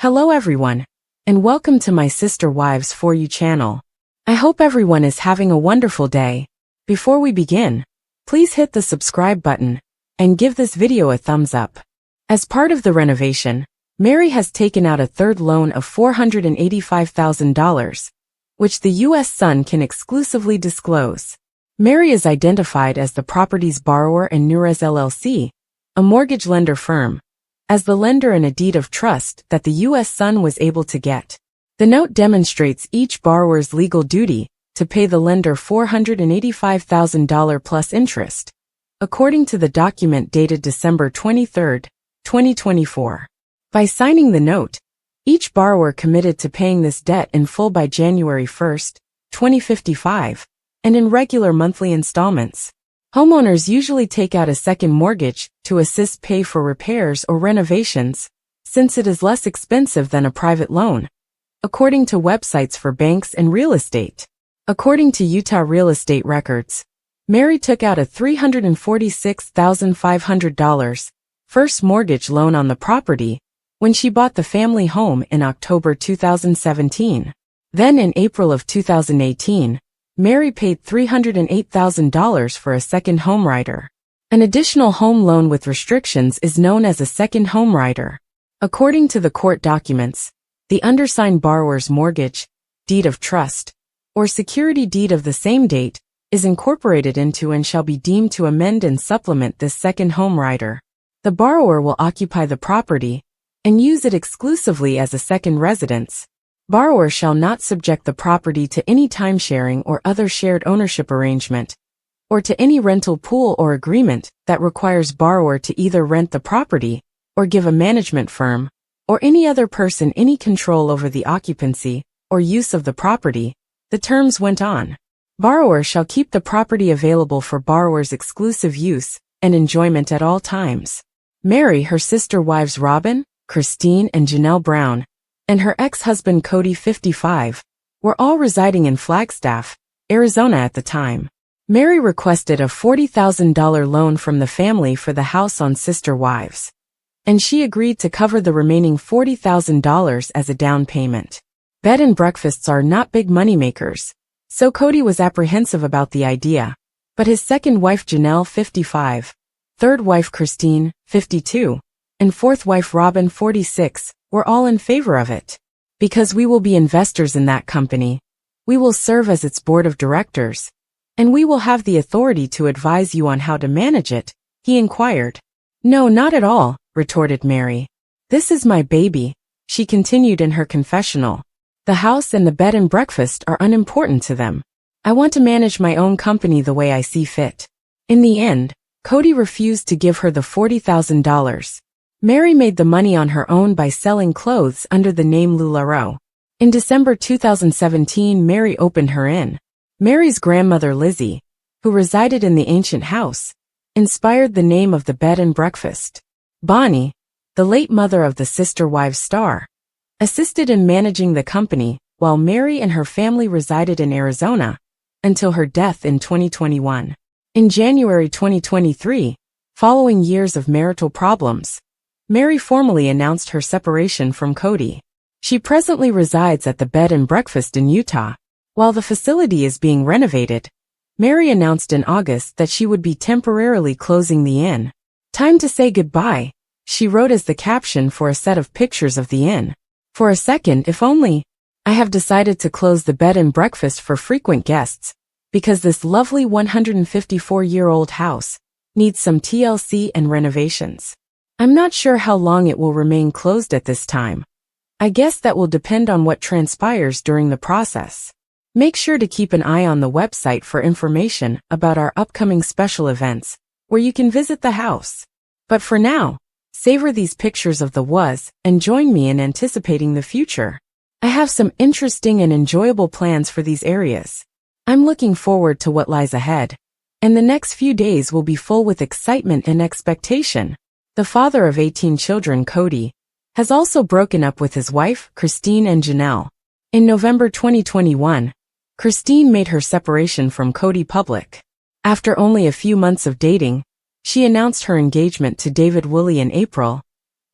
Hello everyone, and welcome to my Sister Wives For You channel. I hope everyone is having a wonderful day. Before we begin, please hit the subscribe button and give this video a thumbs up. As part of the renovation, Meri has taken out a third loan of $485,000, which the U.S. Sun can exclusively disclose. Meri is identified as the property's borrower and Nurez LLC, a mortgage lender firm, as the lender in a deed of trust that the U.S. Sun was able to get. The note demonstrates each borrower's legal duty to pay the lender $485,000 plus interest, according to the document dated December 23, 2024. By signing the note, each borrower committed to paying this debt in full by January 1, 2055, and in regular monthly installments. Homeowners usually take out a second mortgage to assist pay for repairs or renovations, since it is less expensive than a private loan, according to websites for banks and real estate. According to Utah real estate records, Meri took out a $346,500 first mortgage loan on the property when she bought the family home in October 2017. Then in April of 2018, Meri paid $308,000 for a second home rider. An additional home loan with restrictions is known as a second home rider. According to the court documents, the undersigned borrower's mortgage, deed of trust, or security deed of the same date is incorporated into and shall be deemed to amend and supplement this second home rider. The borrower will occupy the property and use it exclusively as a second residence. Borrower shall not subject the property to any timesharing or other shared ownership arrangement, or to any rental pool or agreement that requires borrower to either rent the property or give a management firm or any other person any control over the occupancy or use of the property. The terms went on. Borrower shall keep the property available for borrower's exclusive use and enjoyment at all times. Meri, her sister wives Robyn, Christine, and Janelle Brown, and her ex-husband Kody 55, were all residing in Flagstaff, Arizona at the time. Meri requested a $40,000 loan from the family for the house on Sister Wives, and she agreed to cover the remaining $40,000 as a down payment. Bed and breakfasts are not big moneymakers, so Kody was apprehensive about the idea, but his second wife Janelle 55, third wife Christine 52, and fourth wife Robyn 46, were all in favor of it. Because we will be investors in that company, we will serve as its board of directors, and we will have the authority to advise you on how to manage it, he inquired. No, not at all, retorted Meri. This is my baby, she continued in her confessional. The house and the bed and breakfast are unimportant to them. I want to manage my own company the way I see fit. In the end, Kody refused to give her the $40,000. Meri made the money on her own by selling clothes under the name LuLaRoe. In December 2017, Meri opened her inn. Meri's grandmother Lizzie, who resided in the ancient house, inspired the name of the bed and breakfast. Bonnie, the late mother of the Sister Wives star, assisted in managing the company while Meri and her family resided in Arizona until her death in 2021. In January 2023, following years of marital problems, Meri formally announced her separation from Kody. She presently resides at the bed and breakfast in Utah. While the facility is being renovated, Meri announced in August that she would be temporarily closing the inn. Time to say goodbye, she wrote as the caption for a set of pictures of the inn. For a second, if only, I have decided to close the bed and breakfast for frequent guests, because this lovely 154-year-old house needs some TLC and renovations. I'm not sure how long it will remain closed at this time. I guess that will depend on what transpires during the process. Make sure to keep an eye on the website for information about our upcoming special events, where you can visit the house. But for now, savor these pictures of the was and join me in anticipating the future. I have some interesting and enjoyable plans for these areas. I'm looking forward to what lies ahead, and the next few days will be full with excitement and expectation. The father of 18 children, Kody, has also broken up with his wife, Christine and Janelle. In November 2021, Christine made her separation from Kody public. After only a few months of dating, she announced her engagement to David Woolley in April,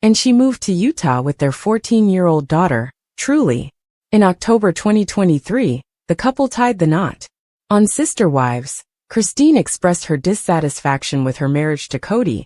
and she moved to Utah with their 14-year-old daughter, Truly. In October 2023, the couple tied the knot. On Sister Wives, Christine expressed her dissatisfaction with her marriage to Kody,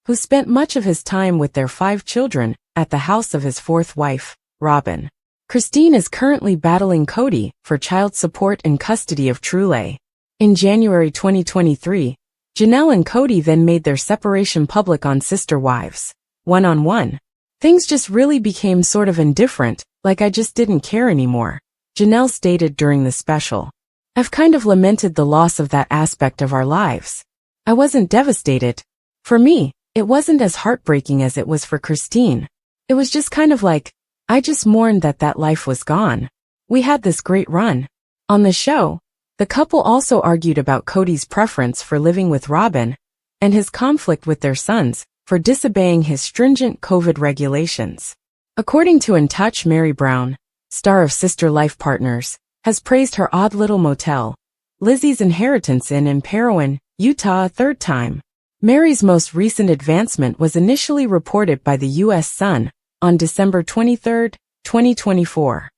who spent much of his time with their 5 children at the house of his 4th wife, Robyn. Christine is currently battling Kody for child support and custody of Truly. In January 2023, Janelle and Kody then made their separation public on Sister Wives. One-on-one. Things just really became sort of indifferent, like I just didn't care anymore, Janelle stated during the special. I've kind of lamented the loss of that aspect of our lives. I wasn't devastated. For me, it wasn't as heartbreaking as it was for Christine. It was just kind of like, I just mourned that life was gone. We had this great run. On the show, the couple also argued about Kody's preference for living with Robyn and his conflict with their sons for disobeying his stringent COVID regulations. According to In Touch, Meri Brown, star of Sister Life Partners, has praised her odd little motel, Lizzie's Inheritance Inn in Parowan, Utah, a 3rd time. Meri's most recent advancement was initially reported by the U.S. Sun on December 23, 2024.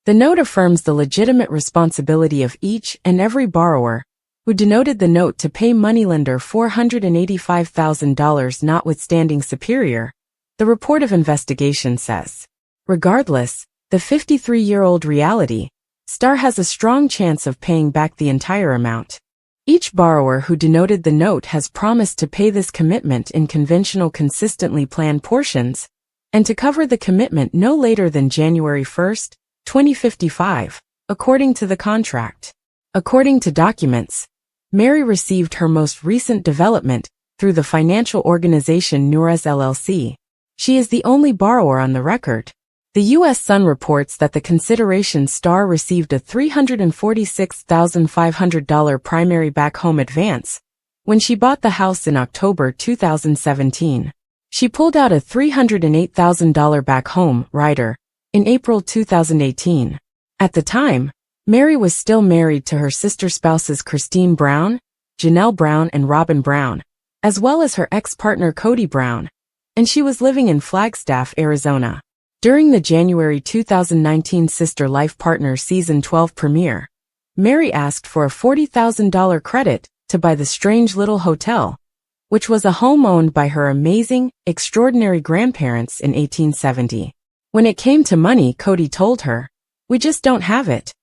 The note affirms the legitimate responsibility of each and every borrower who denoted the note to pay moneylender $485,000 notwithstanding superior, the report of investigation says. Regardless, the 53-year-old reality star has a strong chance of paying back the entire amount. Each borrower who denoted the note has promised to pay this commitment in conventional consistently planned portions and to cover the commitment no later than January 1, 2055, according to the contract. According to documents, Meri received her most recent development through the financial organization Nures LLC. She is the only borrower on the record. The U.S. Sun reports that the consideration star received a $346,500 primary back-home advance when she bought the house in October 2017. She pulled out a $308,000 back-home rider in April 2018. At the time, Meri was still married to her sister spouses Christen Brown, Janelle Brown and Robyn Brown, as well as her ex-partner Kody Brown, and she was living in Flagstaff, Arizona. During the January 2019 Sister Life Partners Season 12 premiere, Meri asked for a $40,000 credit to buy the Strange Little Hotel, which was a home owned by her amazing, extraordinary grandparents in 1870. When it came to money, Kody told her, "We just don't have it."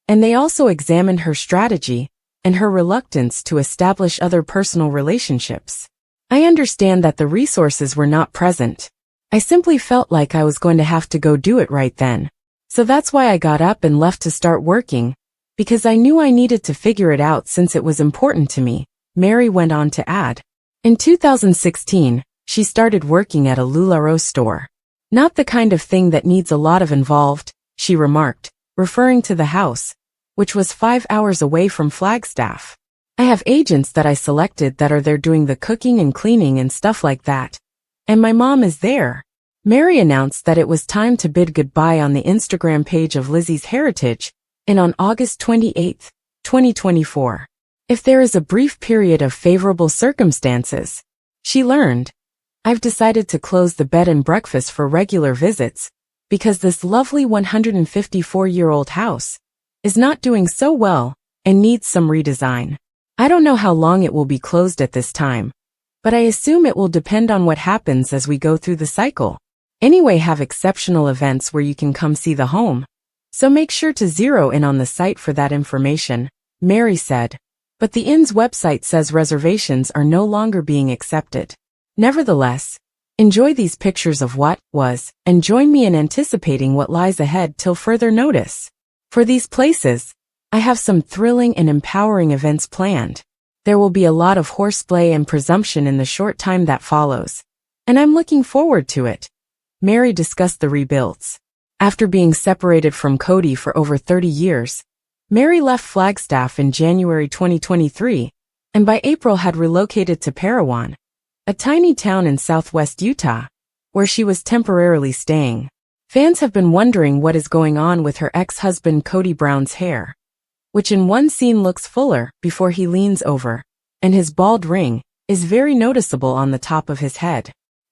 And they also examined her strategy and her reluctance to establish other personal relationships. I understand that the resources were not present. I simply felt like I was going to have to go do it right then. So that's why I got up and left to start working, because I knew I needed to figure it out since it was important to me, Meri went on to add. In 2016, she started working at a LuLaRoe store. Not the kind of thing that needs a lot of involved, she remarked, referring to the house, which was 5 hours away from Flagstaff. I have agents that I selected that are there doing the cooking and cleaning and stuff like that. And my mom is there. Meri announced that it was time to bid goodbye on the Instagram page of Lizzie's Heritage, and on August 28, 2024. If there is a brief period of favorable circumstances, she learned, I've decided to close the bed and breakfast for regular visits, because this lovely 154-year-old house is not doing so well and needs some redesign. I don't know how long it will be closed at this time, but I assume it will depend on what happens as we go through the cycle. Anyway, have exceptional events where you can come see the home. So make sure to zero in on the site for that information, Meri said. But the inn's website says reservations are no longer being accepted. Nevertheless, enjoy these pictures of what was, and join me in anticipating what lies ahead till further notice. For these places, I have some thrilling and empowering events planned. There will be a lot of horseplay and presumption in the short time that follows, and I'm looking forward to it. Meri discussed the rebuilds. After being separated from Kody for over 30 years, Meri left Flagstaff in January 2023, and by April had relocated to Parowan, a tiny town in southwest Utah, where she was temporarily staying. Fans have been wondering what is going on with her ex-husband Kody Brown's hair, which in one scene looks fuller before he leans over, and his bald ring is very noticeable on the top of his head.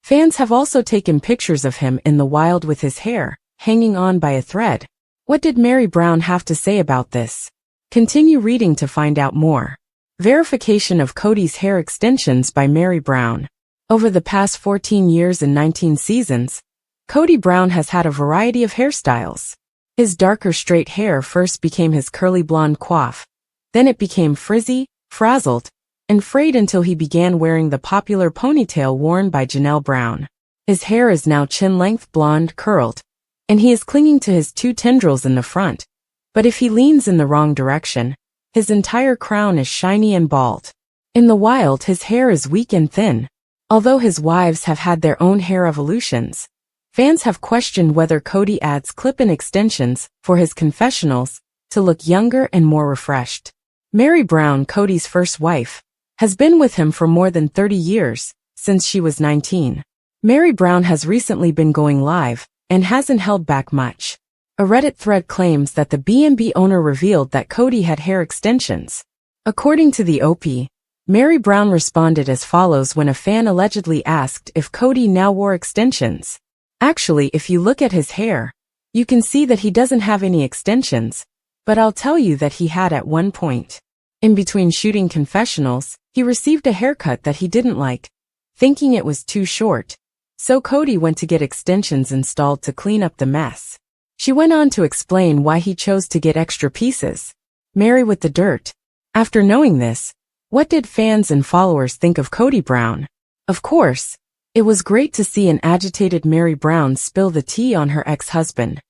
Fans have also taken pictures of him in the wild with his hair hanging on by a thread. What did Meri Brown have to say about this? Continue reading to find out more. Verification of Kody's hair extensions by Meri Brown. Over the past 14 years and 19 seasons, Kody Brown has had a variety of hairstyles. His darker straight hair first became his curly blonde coif. Then it became frizzy, frazzled, and frayed until he began wearing the popular ponytail worn by Janelle Brown. His hair is now chin-length blonde curled, and he is clinging to his 2 tendrils in the front. But if he leans in the wrong direction, his entire crown is shiny and bald. In the wild, his hair is weak and thin. Although his wives have had their own hair evolutions, fans have questioned whether Kody adds clip-in extensions for his confessionals to look younger and more refreshed. Meri Brown, Kody's first wife, has been with him for more than 30 years, since she was 19. Meri Brown has recently been going live and hasn't held back much. A Reddit thread claims that the B&B owner revealed that Kody had hair extensions. According to the OP, Meri Brown responded as follows when a fan allegedly asked if Kody now wore extensions. Actually, if you look at his hair, you can see that he doesn't have any extensions, but I'll tell you that he had at one point. In between shooting confessionals, he received a haircut that he didn't like, thinking it was too short. So Kody went to get extensions installed to clean up the mess. She went on to explain why he chose to get extra pieces. Meri with the dirt. After knowing this, what did fans and followers think of Kody Brown? Of course, it was great to see an agitated Meri Brown spill the tea on her ex-husband,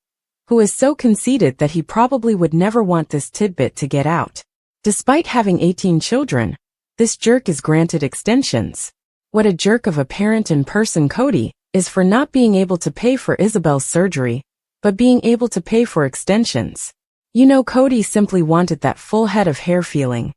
who is so conceited that he probably would never want this tidbit to get out. Despite having 18 children, this jerk is granted extensions. What a jerk of a parent and person Kody is for not being able to pay for Isabel's surgery, but being able to pay for extensions. You know, Kody simply wanted that full head of hair feeling.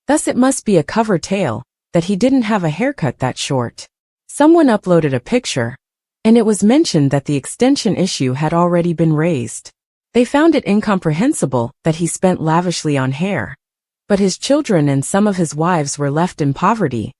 Thus it must be a cover tale that he didn't have a haircut that short. Someone uploaded a picture, and it was mentioned that the extension issue had already been raised. They found it incomprehensible that he spent lavishly on hair, but his children and some of his wives were left in poverty,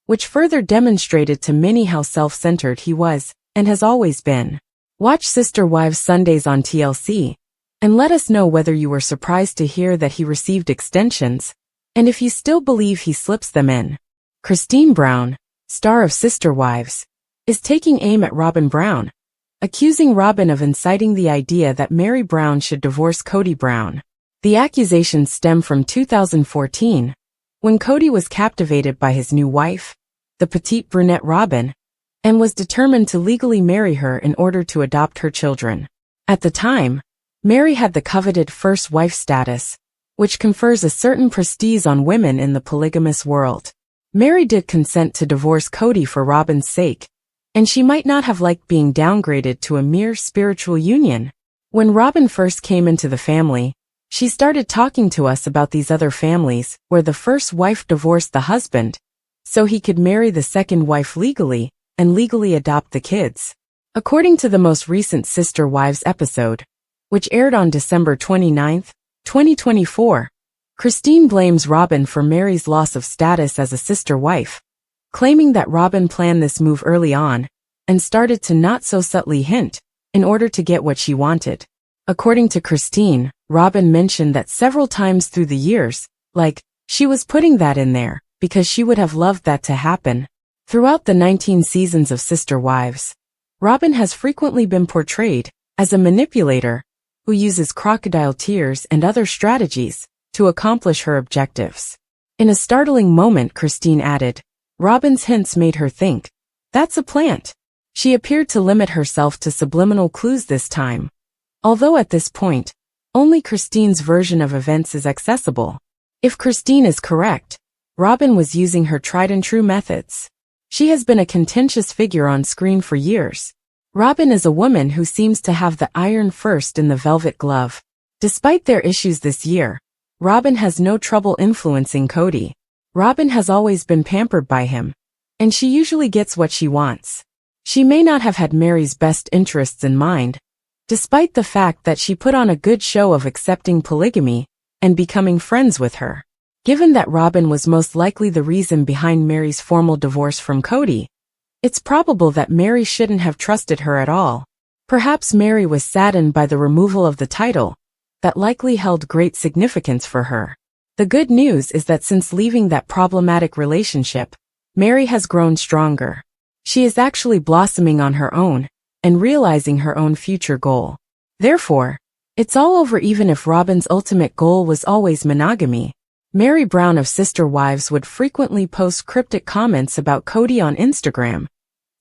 which further demonstrated to many how self-centered he was and has always been. Watch Sister Wives Sundays on TLC, and let us know whether you were surprised to hear that he received extensions, and if you still believe he slips them in. Christen Bomb, star of Sister Wives, is taking aim at Robyn Brown, accusing Robyn of inciting the idea that Meri Brown should divorce Kody Brown. The accusations stem from 2014, when Kody was captivated by his new wife, the petite brunette Robyn, and was determined to legally marry her in order to adopt her children. At the time, Meri had the coveted first wife status, which confers a certain prestige on women in the polygamous world. Meri did consent to divorce Kody for Robyn's sake, and she might not have liked being downgraded to a mere spiritual union. When Robyn first came into the family, she started talking to us about these other families where the first wife divorced the husband, so he could marry the second wife legally and legally adopt the kids. According to the most recent Sister Wives episode, which aired on December 29, 2024, Christine blames Robyn for Meri's loss of status as a sister wife, claiming that Robyn planned this move early on and started to not so subtly hint in order to get what she wanted. According to Christine, Robyn mentioned that several times through the years, like, she was putting that in there because she would have loved that to happen. Throughout the 19 seasons of Sister Wives, Robyn has frequently been portrayed as a manipulator who uses crocodile tears and other strategies to accomplish her objectives. In a startling moment, Christine added, Robyn's hints made her think, that's a plant. She appeared to limit herself to subliminal clues this time. Although at this point, only Christine's version of events is accessible. If Christine is correct, Robyn was using her tried-and-true methods. She has been a contentious figure on screen for years. Robyn is a woman who seems to have the iron first in the velvet glove. Despite their issues this year, Robyn has no trouble influencing Kody. Robyn has always been pampered by him, and she usually gets what she wants. She may not have had Meri's best interests in mind, despite the fact that she put on a good show of accepting polygamy and becoming friends with her. Given that Robyn was most likely the reason behind Meri's formal divorce from Kody, It's probable that Meri shouldn't have trusted her at all. Perhaps Meri was saddened by the removal of the title, that likely held great significance for her. The good news is that since leaving that problematic relationship, Meri has grown stronger. She is actually blossoming on her own, and realizing her own future goal. Therefore, it's all over even if Robyn's ultimate goal was always monogamy. Meri Brown of Sister Wives would frequently post cryptic comments about Kody on Instagram,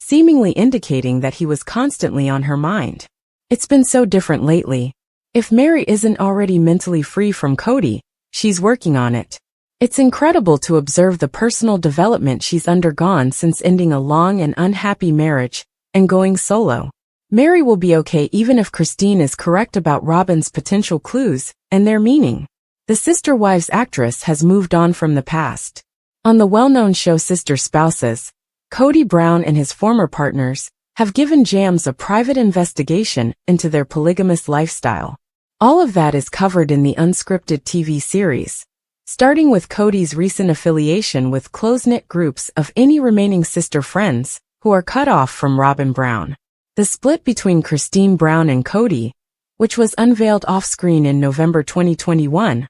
seemingly indicating that he was constantly on her mind. It's been so different lately. If Meri isn't already mentally free from Kody, she's working on it. It's incredible to observe the personal development she's undergone since ending a long and unhappy marriage and going solo. Meri will be okay even if Christine is correct about Robyn's potential clues and their meaning. The Sister Wives actress has moved on from the past. On the well-known show Sister Spouses, Kody Brown and his former partners have given Jams a private investigation into their polygamous lifestyle. All of that is covered in the unscripted TV series, starting with Kody's recent affiliation with close-knit groups of any remaining sister friends who are cut off from Robyn Brown. The split between Christen Brown and Kody, which was unveiled off-screen in November 2021,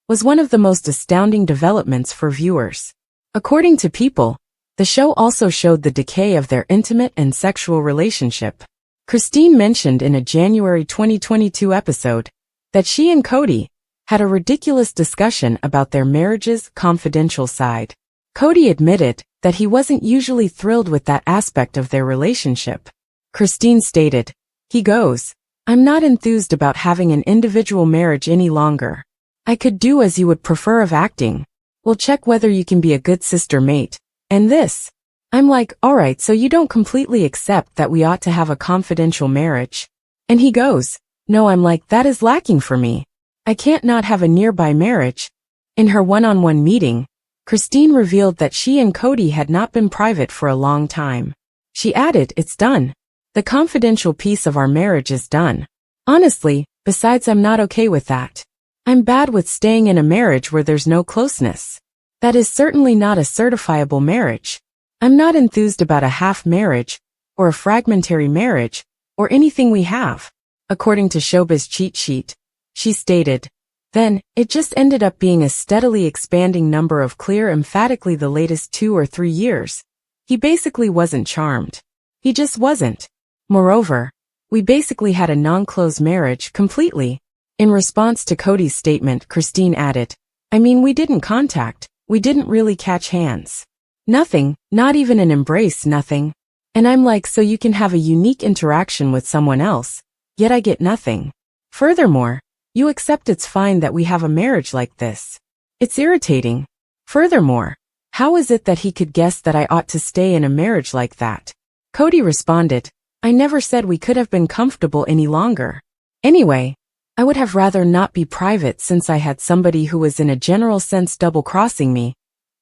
was one of the most astounding developments for viewers. According to People, the show also showed the decay of their intimate and sexual relationship. Christine mentioned in a January 2022 episode that she and Kody had a ridiculous discussion about their marriage's confidential side. Kody admitted that he wasn't usually thrilled with that aspect of their relationship. Christine stated, "He goes, I'm not enthused about having an individual marriage any longer. I could do as you would prefer of acting. We'll check whether you can be a good sister mate. And this." I'm like, alright, so you don't completely accept that we ought to have a confidential marriage? And he goes, no. I'm like, that is lacking for me. I can't not have a nearby marriage. In her one-on-one meeting, Christine revealed that she and Kody had not been private for a long time. She added, it's done. The confidential piece of our marriage is done. Honestly, besides I'm not okay with that. I'm bad with staying in a marriage where there's no closeness. That is certainly not a certifiable marriage. I'm not enthused about a half marriage, or a fragmentary marriage, or anything we have. According to Showbiz Cheat Sheet, she stated, then, it just ended up being a steadily expanding number of clear emphatically the latest 2 or 3 years. He basically wasn't charmed. He just wasn't. Moreover, we basically had a non-close marriage completely. In response to Kody's statement, Christine added, I mean, we didn't contact, we didn't really catch hands. Nothing, not even an embrace, nothing. And I'm like, so you can have a unique interaction with someone else, yet I get nothing. Furthermore, you accept it's fine that we have a marriage like this. It's irritating. Furthermore, how is it that he could guess that I ought to stay in a marriage like that? Kody responded, I never said we could have been comfortable any longer. Anyway, I would have rather not be private since I had somebody who was in a general sense double-crossing me.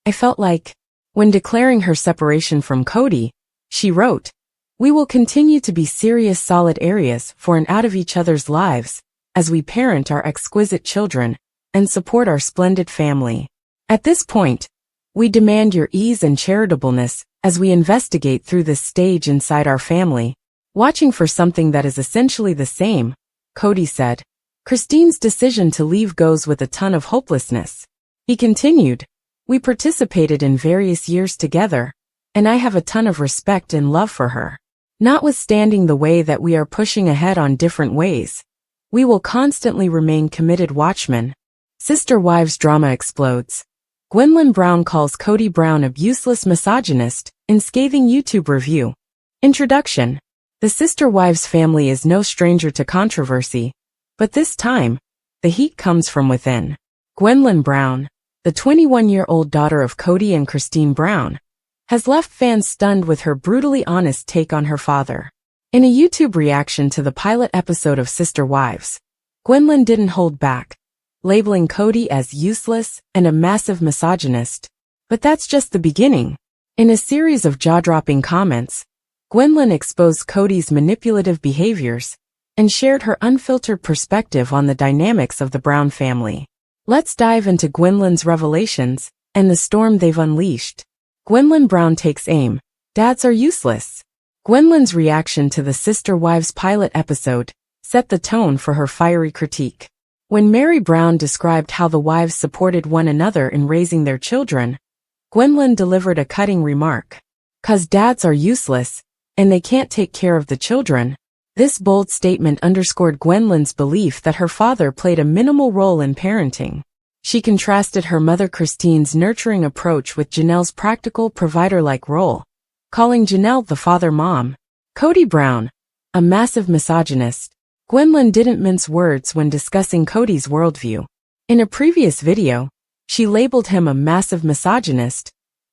I felt like, when declaring her separation from Kody, she wrote, we will continue to be serious solid areas for and out of each other's lives, as we parent our exquisite children, and support our splendid family. At this point, we demand your ease and charitableness as we investigate through this stage inside our family, watching for something that is essentially the same, Kody said. Christine's decision to leave goes with a ton of hopelessness. He continued, we participated in various years together, and I have a ton of respect and love for her. Notwithstanding the way that we are pushing ahead on different ways, we will constantly remain committed watchmen. Sister Wives drama explodes. Gwendolyn Brown calls Kody Brown a useless misogynist in scathing YouTube review. Introduction. The Sister Wives family is no stranger to controversy, but this time, the heat comes from within. Gwendolyn Brown, the 21-year-old daughter of Kody and Christen Brown, has left fans stunned with her brutally honest take on her father. In a YouTube reaction to the pilot episode of Sister Wives, Gwendolyn didn't hold back, labeling Kody as useless and a massive misogynist. But that's just the beginning. In a series of jaw-dropping comments, Gwendolyn exposed Kody's manipulative behaviors and shared her unfiltered perspective on the dynamics of the Brown family. Let's dive into Gwendolyn's revelations and the storm they've unleashed. Gwendolyn Brown takes aim. Dads are useless. Gwendolyn's reaction to the Sister Wives pilot episode set the tone for her fiery critique. When Meri Brown described how the wives supported one another in raising their children, Gwendolyn delivered a cutting remark. "'Cause dads are useless, and they can't take care of the children." This bold statement underscored Gwendolyn's belief that her father played a minimal role in parenting. She contrasted her mother Christine's nurturing approach with Janelle's practical provider-like role, calling Janelle the father mom. Kody Robyn, a massive misogynist. Gwendolyn didn't mince words when discussing Kody's worldview. In a previous video, she labeled him a massive misogynist,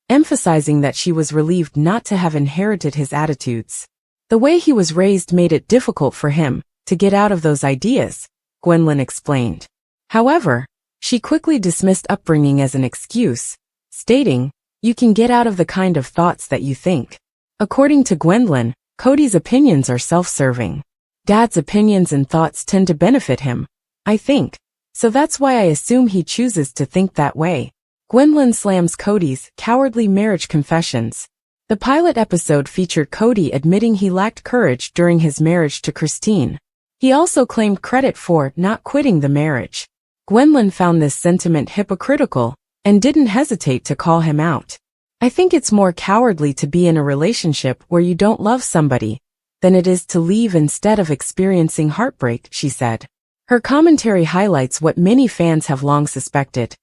emphasizing that she was relieved not to have inherited his attitudes. The way he was raised made it difficult for him to get out of those ideas, Gwendolyn explained. However, she quickly dismissed upbringing as an excuse, stating, "You can get out of the kind of thoughts that you think." According to Gwendolyn, Kody's opinions are self-serving. Dad's opinions and thoughts tend to benefit him, I think, so that's why I assume he chooses to think that way. Gwendolyn slams Kody's cowardly marriage confessions. The pilot episode featured Kody admitting he lacked courage during his marriage to Christine. He also claimed credit for not quitting the marriage. Gwendolyn found this sentiment hypocritical and didn't hesitate to call him out. "I think it's more cowardly to be in a relationship where you don't love somebody than it is to leave instead of experiencing heartbreak," she said. Her commentary highlights what many fans have long suspected.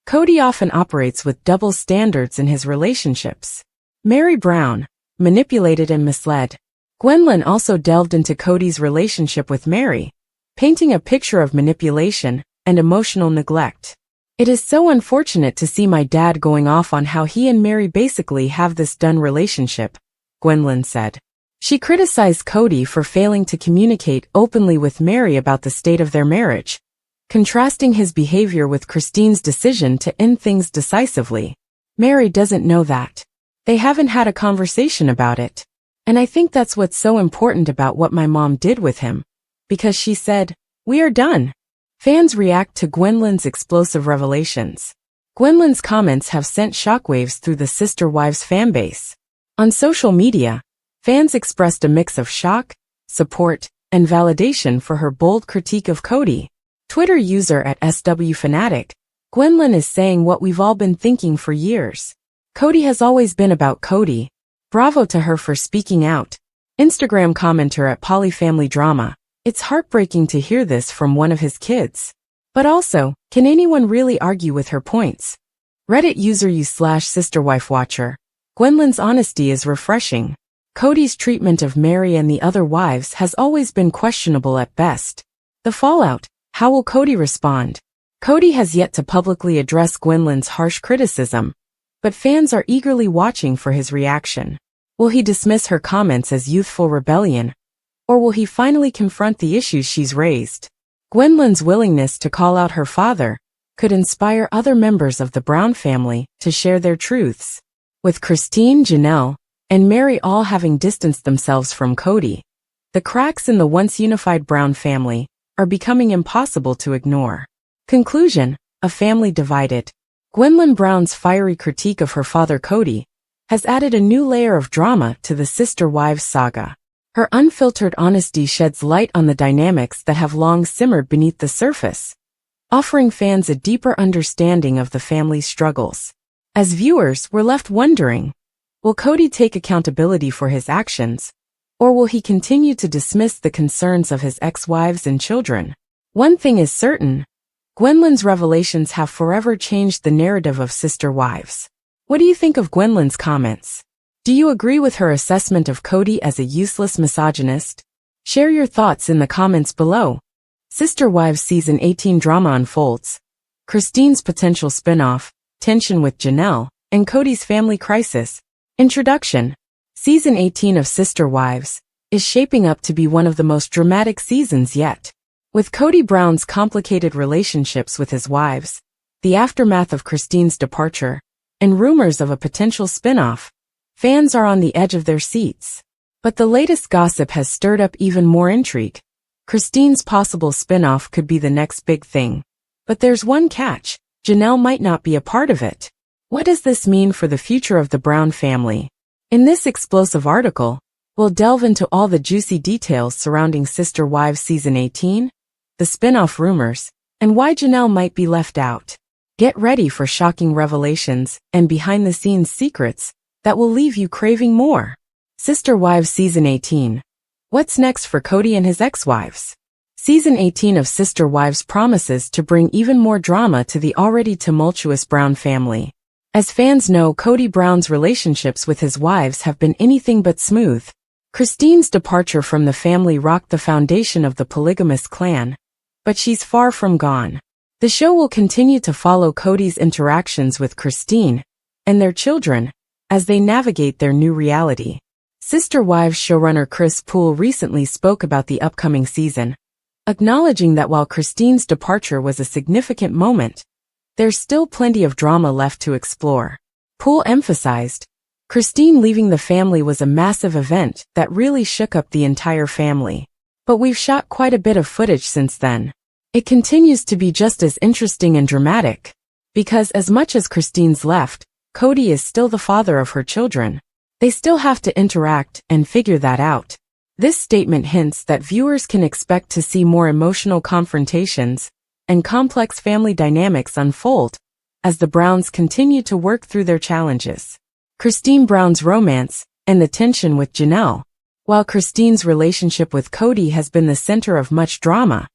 Kody often operates with double standards in his relationships. Meri Brown, manipulated and misled. Gwendolyn also delved into Kody's relationship with Meri, painting a picture of manipulation and emotional neglect. "It is so unfortunate to see my dad going off on how he and Meri basically have this done relationship," Gwendolyn said. She criticized Kody for failing to communicate openly with Meri about the state of their marriage, contrasting his behavior with Christine's decision to end things decisively. "Meri doesn't know that. They haven't had a conversation about it. And I think that's what's so important about what my mom did with him. Because she said, 'We are done.'" Fans react to Gwendolyn's explosive revelations. Gwendolyn's comments have sent shockwaves through the Sister Wives fanbase. On social media, fans expressed a mix of shock, support, and validation for her bold critique of Kody. Twitter user at SWFanatic, "Gwendolyn is saying what we've all been thinking for years. Kody has always been about Kody. Bravo to her for speaking out." Instagram commenter at Polyfamily Drama, "It's heartbreaking to hear this from one of his kids. But also, can anyone really argue with her points?" Reddit user u/sisterwifewatcher, "Gwendolyn's honesty is refreshing. Kody's treatment of Meri and the other wives has always been questionable at best. The fallout, how will Kody respond?" Kody has yet to publicly address Gwendolyn's harsh criticism, but fans are eagerly watching for his reaction. Will he dismiss her comments as youthful rebellion? Or will he finally confront the issues she's raised? Gwendolyn's willingness to call out her father could inspire other members of the Brown family to share their truths. With Christine, Janelle, and Meri all having distanced themselves from Kody, the cracks in the once unified Brown family are becoming impossible to ignore. Conclusion: a family divided. Gwendolyn Brown's fiery critique of her father Kody has added a new layer of drama to the Sister Wives saga. Her unfiltered honesty sheds light on the dynamics that have long simmered beneath the surface, offering fans a deeper understanding of the family's struggles. As viewers, we're left wondering, will Kody take accountability for his actions, or will he continue to dismiss the concerns of his ex-wives and children? One thing is certain: Gwendolyn's revelations have forever changed the narrative of Sister Wives. What do you think of Gwendolyn's comments? Do you agree with her assessment of Kody as a useless misogynist? Share your thoughts in the comments below. Sister Wives Season 18 drama unfolds. Christine's potential spin-off, tension with Janelle, and Kody's family crisis. Introduction. Season 18 of Sister Wives is shaping up to be one of the most dramatic seasons yet. With Kody Brown's complicated relationships with his wives, the aftermath of Christine's departure, and rumors of a potential spin-off, fans are on the edge of their seats. But the latest gossip has stirred up even more intrigue. Christine's possible spin-off could be the next big thing. But there's one catch: Janelle might not be a part of it. What does this mean for the future of the Brown family? In this explosive article, we'll delve into all the juicy details surrounding Sister Wives Season 18, the spin-off rumors, and why Janelle might be left out. Get ready for shocking revelations and behind-the-scenes secrets that will leave you craving more. Sister Wives Season 18. What's next for Kody and his ex-wives? Season 18 of Sister Wives promises to bring even more drama to the already tumultuous Brown family. As fans know, Kody Brown's relationships with his wives have been anything but smooth. Christine's departure from the family rocked the foundation of the polygamous clan, but she's far from gone. The show will continue to follow Kody's interactions with Christine and their children as they navigate their new reality. Sister Wives showrunner Chris Poole recently spoke about the upcoming season, acknowledging that while Christine's departure was a significant moment, there's still plenty of drama left to explore. Poole emphasized, Christine leaving the family was a massive event that really shook up the entire family. But we've shot quite a bit of footage since then. It continues to be just as interesting and dramatic. Because as much as Christine's left, Kody is still the father of her children. They still have to interact and figure that out. This statement hints that viewers can expect to see more emotional confrontations and complex family dynamics unfold as the Browns continue to work through their challenges. Christine Brown's romance and the tension with Janelle. While Christine's relationship with Kody has been the center of much drama,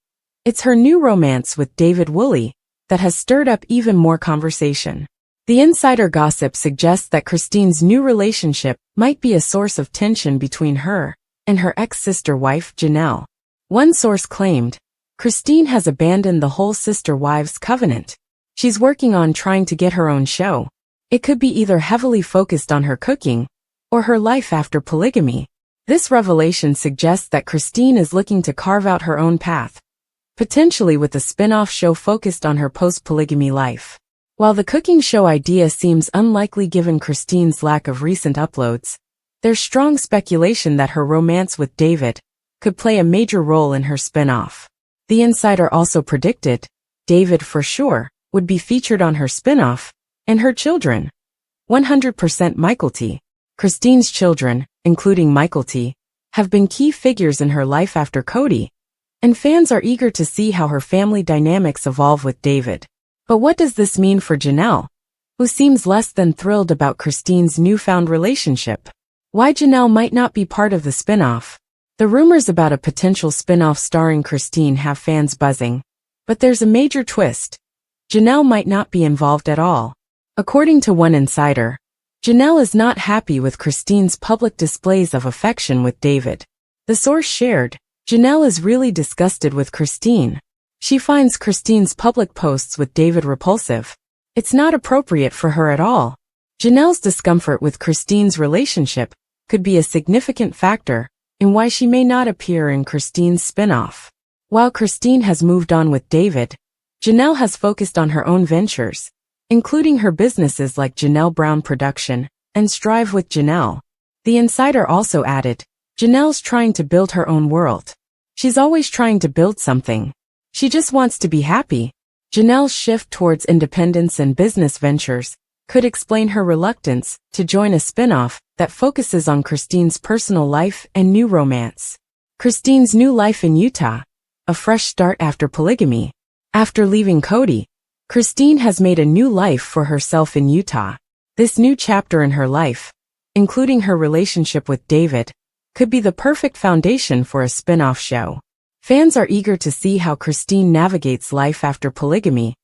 it's her new romance with David Woolley that has stirred up even more conversation. The insider gossip suggests that Christine's new relationship might be a source of tension between her and her ex-sister wife, Janelle. One source claimed, Christine has abandoned the whole sister wives covenant. She's working on trying to get her own show. It could be either heavily focused on her cooking or her life after polygamy. This revelation suggests that Christine is looking to carve out her own path, potentially with a spin-off show focused on her post-polygamy life. While the cooking show idea seems unlikely given Christine's lack of recent uploads, there's strong speculation that her romance with David could play a major role in her spin-off. The insider also predicted David for sure would be featured on her spin-off, and her children. 100% Michael T. Christine's children, including Michael T., have been key figures in her life after Kody, and fans are eager to see how her family dynamics evolve with David. But what does this mean for Janelle, who seems less than thrilled about Christine's newfound relationship? Why Janelle might not be part of the spin-off? The rumors about a potential spin-off starring Christine have fans buzzing, but there's a major twist. Janelle might not be involved at all. According to one insider, Janelle is not happy with Christine's public displays of affection with David. The source shared, Janelle is really disgusted with Christine. She finds Christine's public posts with David repulsive. It's not appropriate for her at all. Janelle's discomfort with Christine's relationship could be a significant factor in why she may not appear in Christine's spin-off. While Christine has moved on with David, Janelle has focused on her own ventures, including her businesses like Janelle Brown Production and Strive with Janelle. The insider also added, Janelle's trying to build her own world. She's always trying to build something. She just wants to be happy. Janelle's shift towards independence and business ventures could explain her reluctance to join a spin-off that focuses on Christine's personal life and new romance. Christine's new life in Utah, a fresh start after polygamy. After leaving Kody, Christine has made a new life for herself in Utah. This new chapter in her life, including her relationship with David, could be the perfect foundation for a spin-off show. Fans are eager to see how Christine navigates life after polygamy,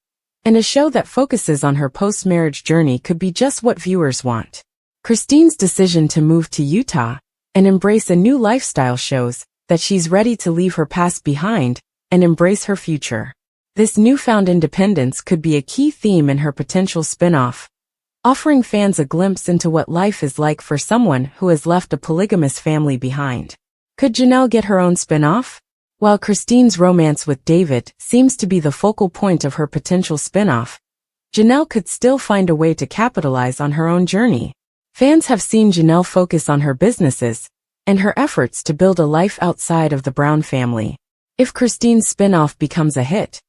and a show that focuses on her post-marriage journey could be just what viewers want. Christine's decision to move to Utah and embrace a new lifestyle shows that she's ready to leave her past behind and embrace her future. This newfound independence could be a key theme in her potential spin-off, offering fans a glimpse into what life is like for someone who has left a polygamous family behind. Could Janelle get her own spin-off? While Christine's romance with David seems to be the focal point of her potential spin-off, Janelle could still find a way to capitalize on her own journey. Fans have seen Janelle focus on her businesses and her efforts to build a life outside of the Brown family. If Christine's spin-off becomes a hit,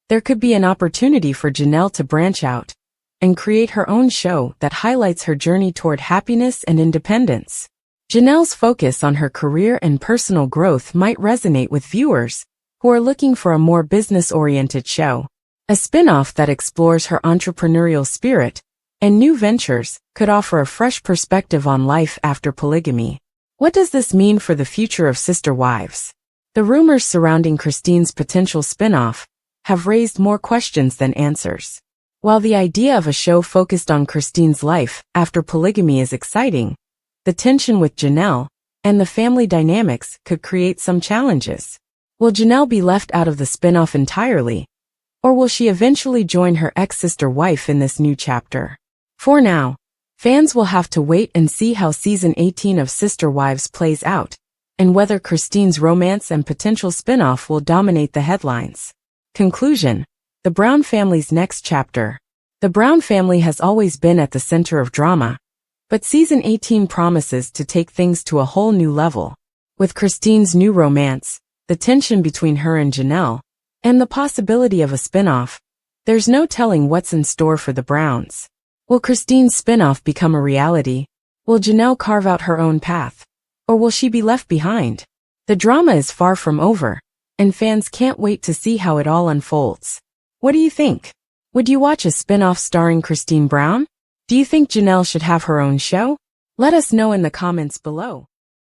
there could be an opportunity for Janelle to branch out and create her own show that highlights her journey toward happiness and independence. Janelle's focus on her career and personal growth might resonate with viewers who are looking for a more business-oriented show. A spin-off that explores her entrepreneurial spirit and new ventures could offer a fresh perspective on life after polygamy. What does this mean for the future of Sister Wives? The rumors surrounding Christine's potential spin-off have raised more questions than answers. While the idea of a show focused on Christine's life after polygamy is exciting, the tension with Janelle and the family dynamics could create some challenges. Will Janelle be left out of the spin-off entirely, or will she eventually join her ex-sister wife in this new chapter? For now, fans will have to wait and see how season 18 of Sister Wives plays out, and whether Christine's romance and potential spin-off will dominate the headlines. Conclusion: the Brown family's next chapter. The Brown family has always been at the center of drama, but season 18 promises to take things to a whole new level. With Christine's new romance, the tension between her and Janelle, and the possibility of a spin-off, there's no telling what's in store for the Browns. Will Christine's spin-off become a reality? Will Janelle carve out her own path? Or will she be left behind? The drama is far from over, and fans can't wait to see how it all unfolds. What do you think? Would you watch a spin-off starring Christine Brown? Do you think Janelle should have her own show? Let us know in the comments below.